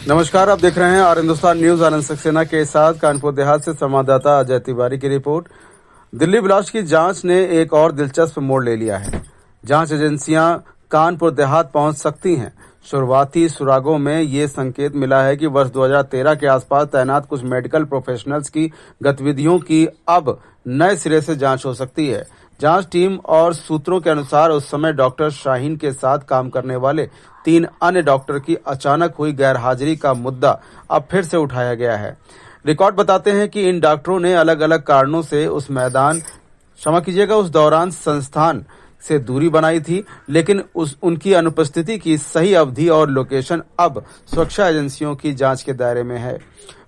नमस्कार, आप देख रहे हैं और हिंदुस्तान न्यूज। आनंद सक्सेना के साथ कानपुर देहात से संवाददाता अजय तिवारी की रिपोर्ट। दिल्ली ब्लास्ट की जांच ने एक और दिलचस्प मोड़ ले लिया है। जांच एजेंसियां कानपुर देहात पहुंच सकती हैं। शुरुआती सुरागों में ये संकेत मिला है कि वर्ष 2013 के आसपास तैनात कुछ मेडिकल प्रोफेशनल्स की गतिविधियों की अब नए सिरे से जांच हो सकती है। जांच टीम और सूत्रों के अनुसार उस समय डॉक्टर शाहीन के साथ काम करने वाले 3 अन्य डॉक्टर की अचानक हुई गैरहाजिरी का मुद्दा अब फिर से उठाया गया है। रिकॉर्ड बताते हैं कि इन डॉक्टरों ने अलग अलग कारणों से उस दौरान संस्थान से दूरी बनाई थी, लेकिन उनकी अनुपस्थिति की सही अवधि और लोकेशन अब सुरक्षा एजेंसियों की जांच के दायरे में है।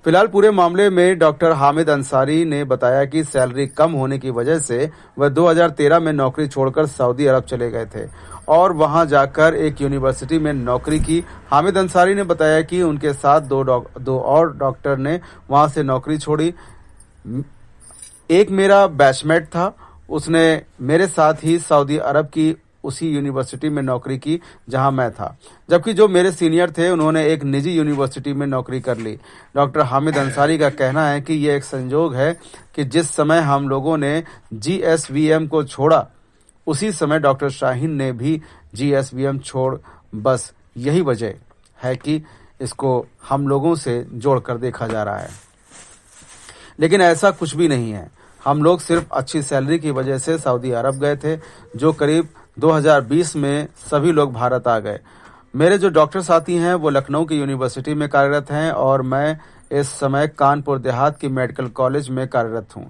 फिलहाल पूरे मामले में डॉक्टर हामिद अंसारी ने बताया कि सैलरी कम होने की वजह से वह 2013 में नौकरी छोड़कर सऊदी अरब चले गए थे और वहां जाकर एक यूनिवर्सिटी में नौकरी की। हामिद अंसारी ने बताया कि उनके साथ दो और डॉक्टर ने वहां से नौकरी छोड़ी। एक मेरा बैचमेट था, उसने मेरे साथ ही सऊदी अरब की उसी यूनिवर्सिटी में नौकरी की जहां मैं था, जबकि जो मेरे सीनियर थे उन्होंने एक निजी यूनिवर्सिटी में नौकरी कर ली। डॉक्टर हामिद अंसारी का कहना है कि यह एक संयोग है कि जिस समय हम लोगों ने जीएसवीएम को छोड़ा उसी समय डॉक्टर शाहीन ने भी जीएसवीएम छोड़। बस यही वजह है कि इसको हम लोगों से जोड़कर देखा जा रहा है, लेकिन ऐसा कुछ भी नहीं है। हम लोग सिर्फ अच्छी सैलरी की वजह से सऊदी अरब गए थे, जो करीब 2020 में सभी लोग भारत आ गए। मेरे जो डॉक्टर साथी हैं वो लखनऊ की यूनिवर्सिटी में कार्यरत हैं और मैं इस समय कानपुर देहात की मेडिकल कॉलेज में कार्यरत हूं।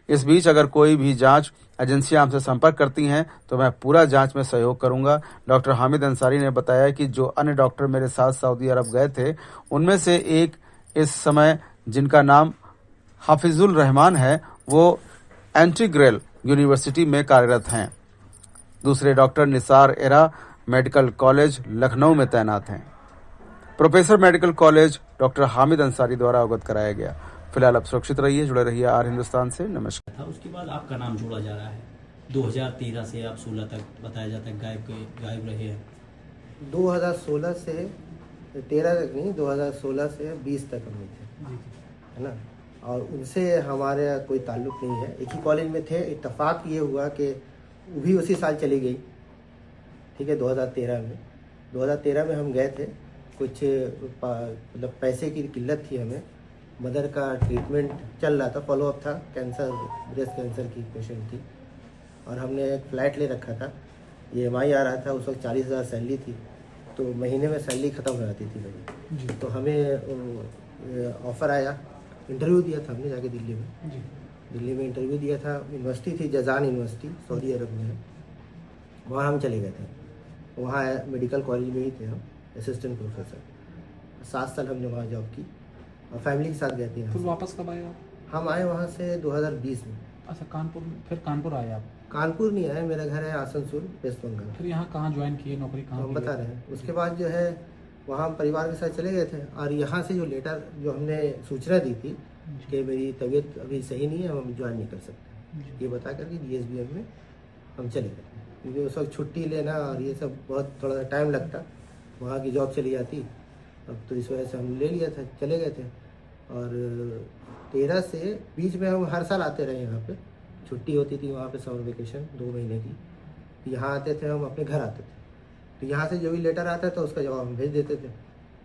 इस बीच अगर कोई भी जांच एजेंसियां हमसे संपर्क करती हैं तो मैं पूरा जांच में सहयोग करूंगा। डॉक्टर हामिद अंसारी ने बताया कि जो अन्य डॉक्टर मेरे साथ सऊदी अरब गए थे उनमें से एक इस समय जिनका नाम हाफिजुल रहमान है वो एंटीग्रेल यूनिवर्सिटी में कार्यरत हैं। दूसरे doctor Nisar era medical college Lucknow में तैनात हैं। Professor medical college doctor Hamid Ansari द्वारा अवगत कराया गया। फिलहाल आप सुरक्षित रहिए, जुड़े रहिए आर हिंदुस्तान से। नमस्कार। उसके बाद आपका नाम जोड़ा जा रहा है 2013 से आप 16 तक बताया जाता है गायब रहे हैं। 2016 से 13 तक नहीं, 2016 से 20 तक हम थे, है ना। और उनसे हमारे कोई ताल्लुक नहीं है। एक ही कॉलेज में थे। इत्तेफाक ये हुआ कि वो भी उसी साल चली गई, ठीक है। 2013 में हम गए थे। कुछ मतलब पैसे की किल्लत थी हमें। मदर का ट्रीटमेंट चल रहा था, फॉलोअप था, कैंसर, ब्रेस्ट कैंसर की पेशेंट थी और हमने एक फ्लैट ले रखा था। EMI आ रहा था, उस वक्त 40,000 सैलरी थी, तो महीने में सैलरी ख़त्म हो जाती थी मेरी। तो हमें ऑफ़र आया, इंटरव्यू दिया था हमने जाके दिल्ली में इंटरव्यू दिया था। यूनिवर्सिटी थी जजान यूनिवर्सिटी, सऊदी अरब में है। वहाँ हम चले गए थे। वहाँ मेडिकल कॉलेज में ही थे हम, असिस्टेंट प्रोफेसर। 7 साल हमने वहाँ जॉब की और फैमिली के साथ गए थे। फिर वापस कब आए आप? हम आए वहाँ से 2020 में। अच्छा, कानपुर, फिर कानपुर आए आप? कानपुर नहीं आए, मेरा घर है आसनसोल, वेस्ट बंगाल। फिर यहाँ कहाँ ज्वाइन किए, नौकरी कहाँ? हम बता रहे हैं। उसके बाद जो है वहाँ परिवार के साथ चले गए थे और यहाँ से जो लेटर जो हमने सूचना दी थी कि मेरी तबीयत अभी सही नहीं है, हम ज्वाइन नहीं कर सकते, ये बता करके जीएसवीएम में हम चले गए। क्योंकि उस वक्त छुट्टी लेना और ये सब बहुत थोड़ा सा टाइम लगता, वहाँ की जॉब चली जाती। अब तो इस वजह से हम ले लिया था, चले गए थे। और 13 से बीच में हम हर साल आते रहे यहाँ पे। छुट्टी होती थी वहाँ पे, समर वेकेशन 2 महीने की। यहाँ आते थे, हम अपने घर आते थे। तो यहाँ से जो भी लेटर आता था उसका जवाब हम भेज देते थे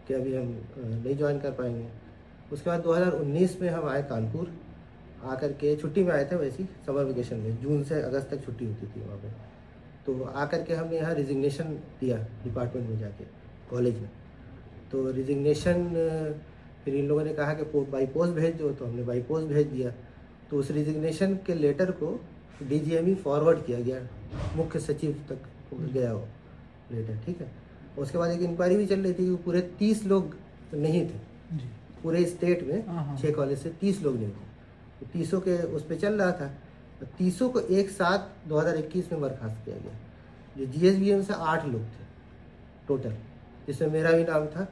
कि अभी हम नहीं ज्वाइन कर पाएंगे। उसके बाद 2019 में हम आए कानपुर। आकर के छुट्टी में आए थे, वैसी समर वेकेशन में, जून से अगस्त तक छुट्टी होती थी वहाँ पे। तो आकर के हमने यहाँ रिजिग्नेशन दिया डिपार्टमेंट में जाके, कॉलेज में। तो रिजिग्नेशन फिर इन लोगों ने कहा कि बाई पोस्ट भेज दो, तो हमने बाई पोस्ट भेज दिया। तो उस रिजिग्नेशन के लेटर को DGME फॉरवर्ड किया गया, मुख्य सचिव तक गया वो लेटर, ठीक है। उसके बाद एक इंक्वायरी भी चल रही थी कि पूरे 30 लोग नहीं थे पूरे स्टेट में, 6 कॉलेज से 30 लोग नहीं थे। तो 30 के उस पर चल रहा था। तो 30 को एक साथ 2021 में बर्खास्त किया गया। जो GSBM से 8 लोग थे टोटल, जिसमें मेरा भी नाम था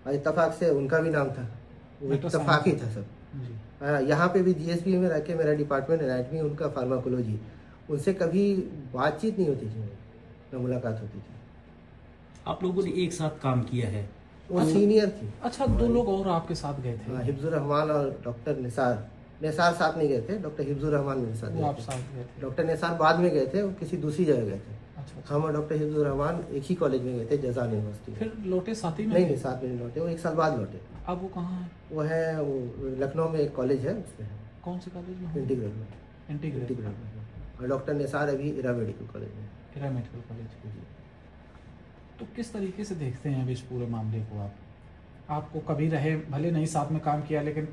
और इत्तेफाक से उनका भी नाम था, वो इत्तेफाक ही था सब। यहाँ पे भी GSBM में रह के मेरा डिपार्टमेंट एनाटमी, उनका फार्माकोलॉजी, उनसे कभी बातचीत नहीं होती थी, न मुलाकात होती थी। आप लोगों ने एक साथ काम किया है वो सीनियर थी। अच्छा, 2 लोग और आपके साथ गए थे? हिफ्जुर रहमान और डॉक्टर निसार साथ नहीं गए थे, डॉक्टर हिफ्जुर रहमान मेरे साथ वो आप गए थे। साथ गए थे? डॉक्टर निसार बाद में गए थे, वो किसी दूसरी जगह गए थे। अच्छा। हम और डॉक्टर हिफ्जुर रहमान एक ही कॉलेज में गए थे, जजान यूनिवर्सिटी। फिर लौटे साथ ही में? नहीं, साथ में नहीं लौटे, वो 1 साल बाद लौटे। अब वो कहाँ है? वो लखनऊ में एक कॉलेज है, उसमें है, कौन से कॉलेज में? इंटीग्रल में। इंटीग्रेट। और डॉक्टर निसार अभी इरा मेडिकल कॉलेज में। इरा मेडिकल कॉलेज। तो किस तरीके से देखते हैं अब इस पूरे मामले को आप? आपको कभी रहे, भले नहीं साथ में काम किया, लेकिन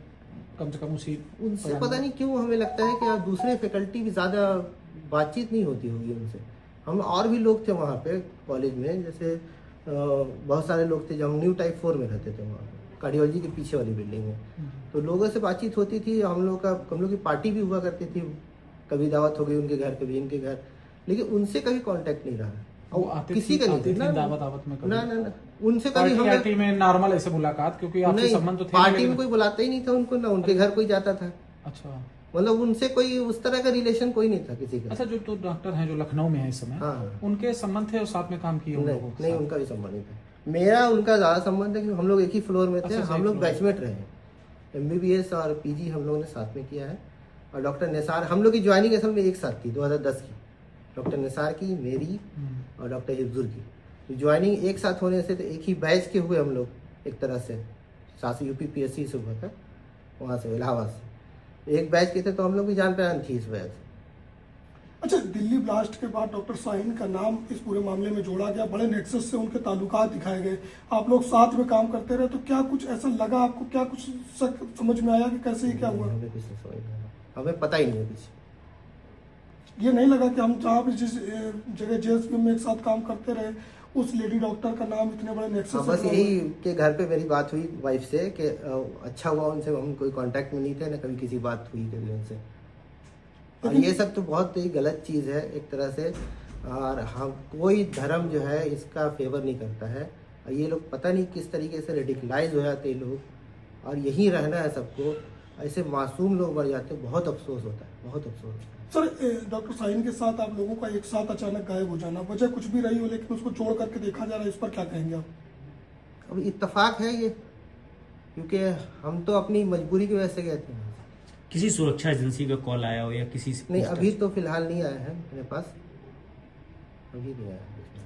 कम से कम उसी उनसे पता नहीं क्यों हमें लगता है कि दूसरे फैकल्टी की ज़्यादा बातचीत नहीं होती होगी उनसे। हम और भी लोग थे वहाँ पे कॉलेज में, जैसे बहुत सारे लोग थे जब हम न्यू टाइप 4 में रहते थे, वहाँ कार्डियोलॉजी के पीछे वाली बिल्डिंग में। तो लोगों से बातचीत होती थी, हम लोग की पार्टी भी हुआ करती थी, कभी दावत हो गई उनके घर, कभी इनके घर, लेकिन उनसे कभी कांटेक्ट नहीं रहा। और किसी का नहीं था दावत में कभी? ना, उनसे कभी पार्टी में नॉर्मल ऐसे मुलाकात, क्योंकि आपसे संबंध तो थे, पार्टी में कोई बुलाता ही नहीं था उनको, ना उनके घर कोई जाता था। अच्छा, मतलब उनसे कोई उस तरह का रिलेशन कोई नहीं था किसी का। अच्छा, जो तो डॉक्टर हैं जो लखनऊ में है इस समय, हाँ, उनके संबंध थे और साथ में काम किए? नहीं, उनका भी संबंध नहीं था। मेरा उनका ज्यादा संबंध है कि हम लोग एक ही फ्लोर में थे। अच्छा, हम लोग बैचमेट रहे हैं, MBBS और PG हम लोगों ने साथ में किया है। और डॉक्टर निसार, हम लोग की ज्वाइनिंग असल में एक साथ थी 2010 की, डॉक्टर निसार की, मेरी और डॉक्टर हिफ्जुर की। तो ज्वाइनिंग एक साथ होने से तो एक ही बैच के हुए हम लोग, एक तरह से साथ UPPSC से हुआ था, वहाँ से इलाहाबाद से एक बैच के थे, तो हम लोग भी जान पहचान थी इस वजह से। अच्छा, दिल्ली ब्लास्ट के बाद डॉक्टर शाहीन का नाम इस पूरे मामले में जोड़ा गया, बड़े नेक्सस से उनके ताल्लुकात दिखाए गए, आप लोग साथ में काम करते रहे, तो क्या कुछ ऐसा लगा आपको, क्या कुछ समझ में आया कि कैसे क्या हुआ? हमें कुछ नहीं समझ में आया, हमें पता ही नहीं है कुछ। ये नहीं लगा कि हम जहाँ भी जिस जगह JSPM में एक साथ काम करते रहे, उस लेडी डॉक्टर का नाम इतने बड़े नेक्सस बस यही के घर पे मेरी बात हुई वाइफ से कि अच्छा हुआ उनसे हम कोई कांटेक्ट में नहीं थे, ना कभी किसी बात हुई कभी उनसे। और ये सब तो बहुत ही गलत चीज़ है एक तरह से, और हम कोई धर्म जो है इसका फेवर नहीं करता है। और ये लोग पता नहीं किस तरीके से रेडिकलाइज हो जाते हैं लोग, और यहीं रहना है सबको, ऐसे मासूम लोग मर जाते हैं, बहुत अफसोस होता है, बहुत अफसोस होता है। सर, डॉक्टर शाहीन के साथ आप लोगों का एक साथ अचानक गायब हो जाना, वजह कुछ भी रही हो, लेकिन उसको जोड़ करके देखा जा रहा है, इस पर क्या कहेंगे आप? अब इत्तेफाक है ये, क्योंकि हम तो अपनी मजबूरी की वजह से गए थे। किसी सुरक्षा एजेंसी का कॉल आया हो या किसी से? नहीं, अभी तो फिलहाल नहीं आया है मेरे पास, अभी नहीं आया है।